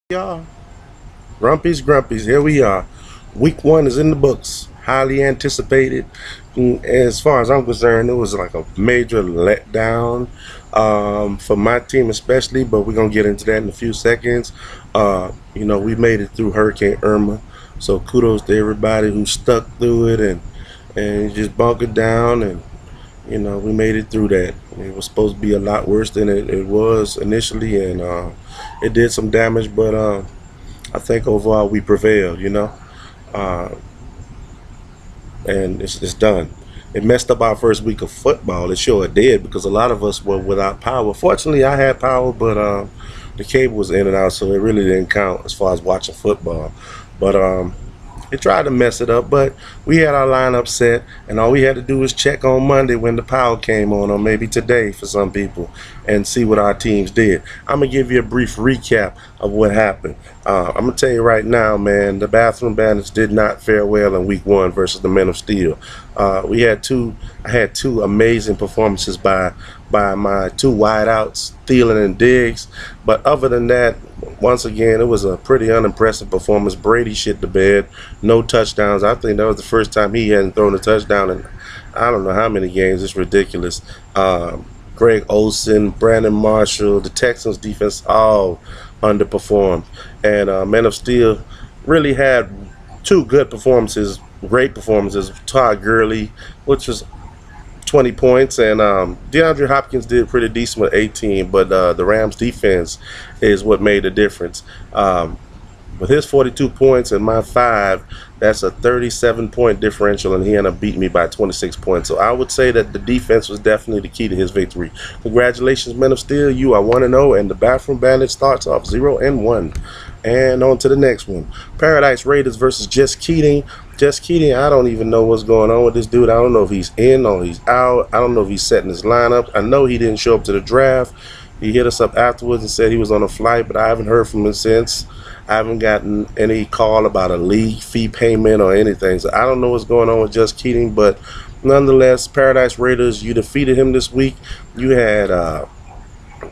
Y'all, Grumpies, here we are. Week one is in the books, highly anticipated. As far as I'm concerned, it was like a major letdown for my team, especially. But we're gonna get into that in a few seconds. We made it through Hurricane Irma, so kudos to everybody who stuck through it and just bunkered down and we made it through that. It was supposed to be a lot worse than it was initially, and it did some damage, but I think overall we prevailed, uh, and it's done. It messed up our first week of football. It sure did because a lot of us were without power. Fortunately, I had power, but the cable was in and out, so it really didn't count as far as watching football. But it tried to mess it up, but we had our lineup set, and all we had to do was check on Monday when the power came on, or maybe today for some people, and see what our teams did. I'm gonna give you a brief recap of what happened. I'm gonna tell you right now, man, the Bathroom Bandits did not fare well in Week One versus the Men of Steel. I had two amazing performances by my two wideouts, Thielen and Diggs. But other than that, once again, it was a pretty unimpressive performance. Brady shit the bed, no touchdowns. I think that was the first time he hadn't thrown a touchdown in I don't know how many games. It's ridiculous. Greg Olsen, Brandon Marshall, the Texans defense all underperformed. And Men of Steel really had two good performances, great performances. Todd Gurley, which was 20 points, and DeAndre Hopkins did pretty decent with 18, but the Rams defense is what made the difference. With his 42 points and my 5, that's a 37-point differential, and he ended up beating me by 26 points. So I would say that the defense was definitely the key to his victory. Congratulations, Men of Steel. You are 1-0, and the Bathroom Bandit starts off 0-1. And on to the next one. Paradise Raiders versus Jess Keating. Jess Keating, I don't even know what's going on with this dude. I don't know if he's in or he's out. I don't know if he's setting his lineup. I know he didn't show up to the draft. He hit us up afterwards and said he was on a flight, but I haven't heard from him since. I haven't gotten any call about a league fee payment or anything. So I don't know what's going on with Jess Keating, but nonetheless, Paradise Raiders, you defeated him this week. You had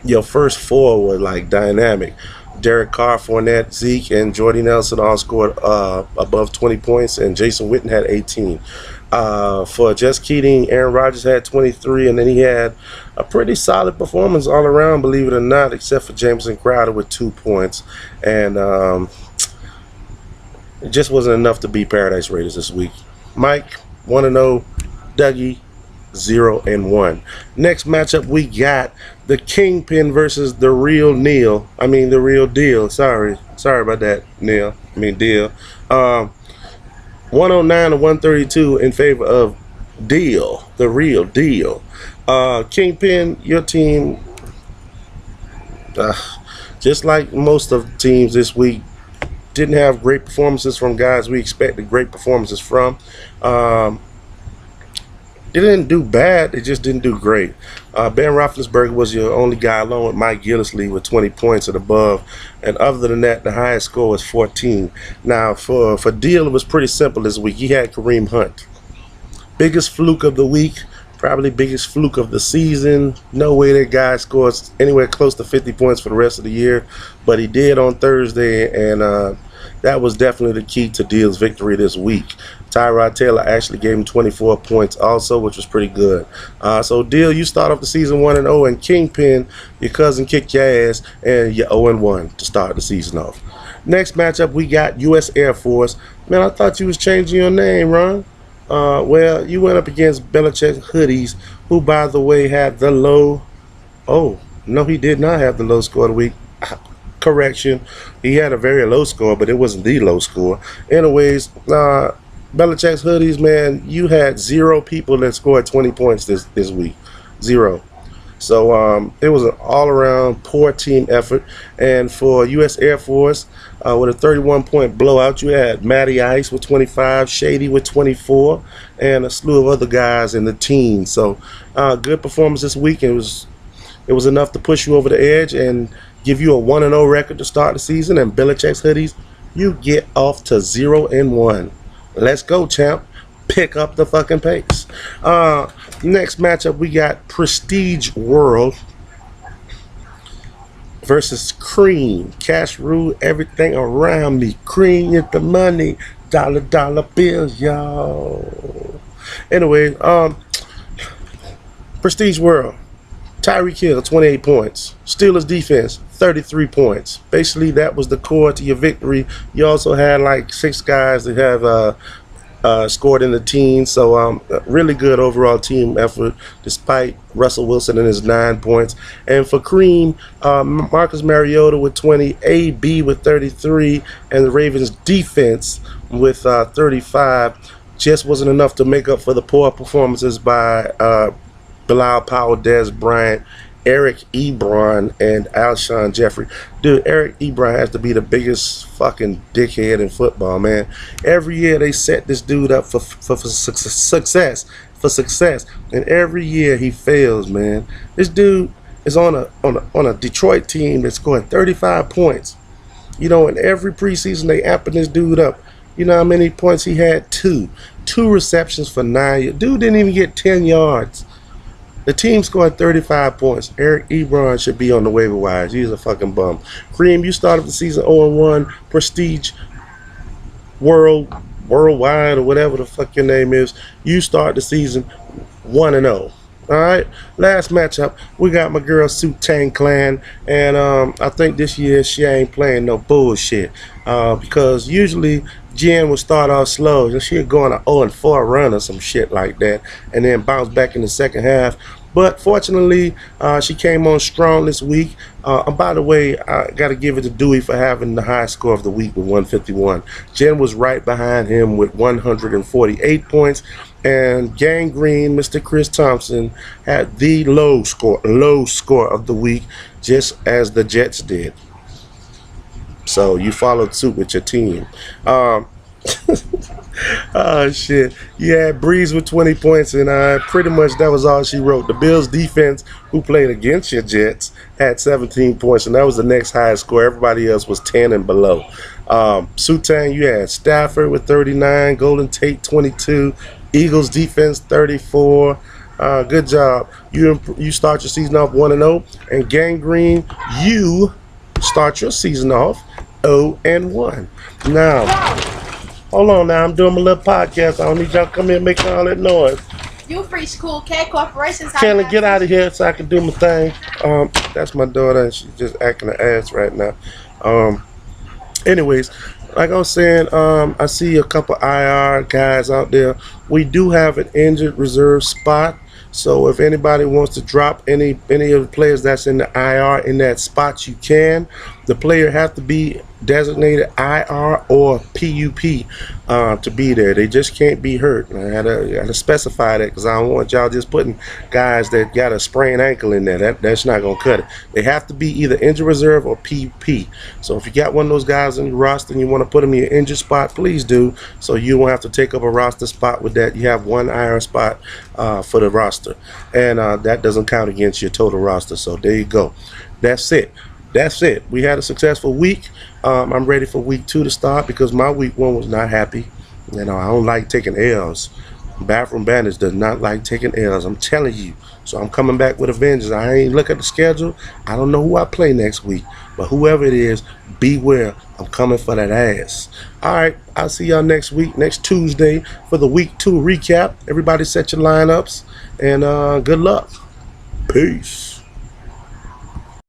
your first four were like dynamic. Derek Carr, Fournette, Zeke, and Jordy Nelson all scored above 20 points, and Jason Witten had 18. For Jess Keating, Aaron Rodgers had 23, and then he had a pretty solid performance all around, believe it or not, except for Jameson Crowder with 2 points. And it just wasn't enough to beat Paradise Raiders this week. Mike, 1-0. Dougie, 0-1. Next matchup, we got the Kingpin versus the real Neil. I mean, the real deal. Sorry about that, Neil. I mean, deal. 109 to 132 in favor of Deal, the real deal. Kingpin, your team, just like most of the teams this week, didn't have great performances from guys we expected great performances from. It didn't do bad. It just didn't do great. Ben Roethlisberger was your only guy, along with Mike Gillislee, with 20 points and above. And other than that, the highest score was 14. Now, for Deal, it was pretty simple this week. He had Kareem Hunt. Biggest fluke of the week, probably biggest fluke of the season. No way that guy scores anywhere close to 50 points for the rest of the year. But he did on Thursday, and that was definitely the key to Deal's victory this week. Tyrod Taylor actually gave him 24 points also, which was pretty good. So, Deal, you start off the season 1-0, and Kingpin, your cousin, kicked your ass, and you're 0-1 to start the season off. Next matchup, we got U.S. Air Force. Man, I thought you was changing your name, Ron. Well, you went up against Belichick Hoodies, who, by the way, had the low... Oh, no, he did not have the low score of the week. Correction. He had a very low score, but it wasn't the low score. Anyways, Belichick's Hoodies, man, you had 0 people that scored 20 points this week. 0. So it was an all-around poor team effort. And for U.S. Air Force, with a 31-point blowout, you had Matty Ice with 25, Shady with 24, and a slew of other guys in the team. So good performance this week. It was enough to push you over the edge and give you a 1-0 record to start the season. And Belichick's Hoodies, you get off to 0-1. Let's go, champ. Pick up the fucking pace. Next matchup, we got Prestige World versus Cream. Cash rule everything around me. Cream is the money. Dollar bills, y'all. Anyway, Prestige World. Tyreek Hill, 28 points. Steelers defense, 33 points. Basically, that was the core to your victory. You also had like 6 guys that have scored in the team. So really good overall team effort despite Russell Wilson and his 9 points. And for Cream, Marcus Mariota with 20, AB with 33, and the Ravens defense with 35 just wasn't enough to make up for the poor performances by Bilal Powell, Dez Bryant, Eric Ebron, and Alshon Jeffrey. Dude, Eric Ebron has to be the biggest fucking dickhead in football, man. Every year they set this dude up for success, and every year he fails, man. This dude is on a Detroit team that's scoring 35 points. You know, in every preseason they amping this dude up. You know how many points he had? 2 receptions for 9. Dude didn't even get 10 yards. The team scored 35 points. Eric Ebron should be on the waiver wires. He's a fucking bum. Cream, you started the season 0-1. Prestige Worldwide or whatever the fuck your name is. You start the season 1-0. Alright, last matchup, we got my girl Sutang Clan, and I think this year she ain't playing no bullshit, because usually Jen will start off slow and she'll go on an 0-4 run or some shit like that, and then bounce back in the second half. But fortunately, she came on strong this week. By the way, I got to give it to Dewey for having the high score of the week with 151. Jen was right behind him with 148 points. And Gang Green, Mr. Chris Thompson, had the low score of the week, just as the Jets did. So you followed suit with your team. Oh shit. You had Breeze with 20 points, and pretty much that was all she wrote. The Bills defense, who played against your Jets, had 17 points, and that was the next highest score. Everybody else was 10 and below. Sutang, you had Stafford with 39, Golden Tate 22, Eagles defense 34. Good job. You start your season off 1-0, and Gang Green, you start your season off 0-1. Now, hold on now, I'm doing my little podcast. I don't need y'all to come here making all that noise. You free school K Corporations. Kelly, get out of here so I can do my thing. That's my daughter, and she's just acting an ass right now. Anyways, like I was saying, I see a couple IR guys out there. We do have an injured reserve spot. So if anybody wants to drop any of the players that's in the IR in that spot, you can. The player have to be designated IR or PUP to be there. They just can't be hurt. I had to specify that because I don't want y'all just putting guys that got a sprained ankle in there. That's not gonna cut it. They have to be either injured reserve or PUP. So if you got one of those guys in your roster and you want to put them in your injured spot, please do. So you won't have to take up a roster spot with that. You have one IR spot for the roster, and that doesn't count against your total roster. So there you go. That's it. We had a successful week. I'm ready for week 2 to start because my week 1 was not happy. You know, I don't like taking L's. Bathroom Bandits does not like taking L's. I'm telling you. So I'm coming back with a vengeance. I ain't look at the schedule. I don't know who I play next week. But whoever it is, beware. I'm coming for that ass. All right. I'll see y'all next week, next Tuesday, for the week 2 recap. Everybody set your lineups. And good luck. Peace.